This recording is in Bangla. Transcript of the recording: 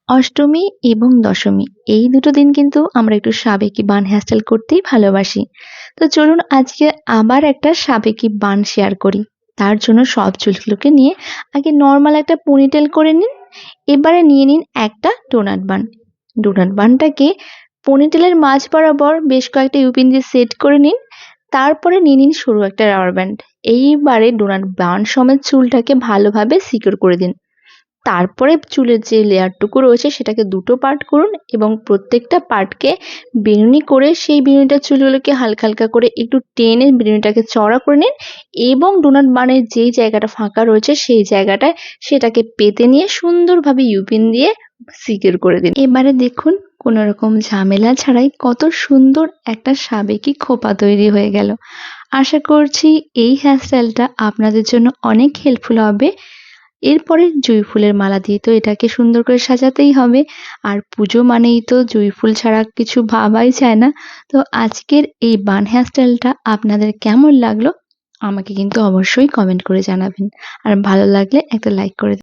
অষ্টমী এবং দশমী এই দুটো দিন কিন্তু আমরা একটু সাবেকি বান হেয়ারস্টাইল করতেই ভালোবাসি। তো চলুন আজকে আবার একটা সাবেকি বান শেয়ার করি। তার জন্য সব চুলগুলোকে নিয়ে আগে নর্মাল একটা পনিটেল করে নিন। এবারে নিয়ে নিন একটা ডোনাট বান। ডোনাট বানটাকে পনিটেলের মাঝ বরাবর বেশ কয়েকটা ইউপিন দিয়ে সেট করে নিন। তারপরে নিয়ে নিন সরু একটা রাবার ব্যান্ড। এইবারে ডোনাট বান সমেত চুলটাকে ভালোভাবে সিকিউর করে দিন। তারপরে চুলের যে লেয়ারটুকু রয়েছে সেটাকে দুটো পার্ট করুন এবং প্রত্যেকটা পার্টকে বেনুনি করে সেই বেনুনিটা চুলগুলোকে হালকা হালকা করে একটু টেনে বেনুনিটাকে চড়া করে নিন এবং ডোনাট বানের যেই জায়গাটা ফাঁকা রয়েছে সেই জায়গাটায় সেটাকে পেতে নিয়ে সুন্দরভাবে ইউপিন দিয়ে সিকিউর করে দিন। এবারে দেখুন কোনো রকম ঝামেলা ছাড়াই কত সুন্দর একটা সাবেকি খোপা তৈরি হয়ে গেল। আশা করছি এই হেয়ারস্টাইলটা আপনাদের জন্য অনেক হেল্পফুল হবে। এরপরে জুঁই ফুলের মালা দিয়ে তো এটাকে সুন্দর করে সাজাতেই হবে। আর পুজো মানেই তো জুঁই ফুল ছাড়া কিছু ভাবাই যায় না। তো আজকের এই বান হেয়ারস্টাইলটা আপনাদের কেমন লাগলো আমাকে কিন্তু অবশ্যই কমেন্ট করে জানাবেন। আর ভালো লাগলে একটা লাইক করে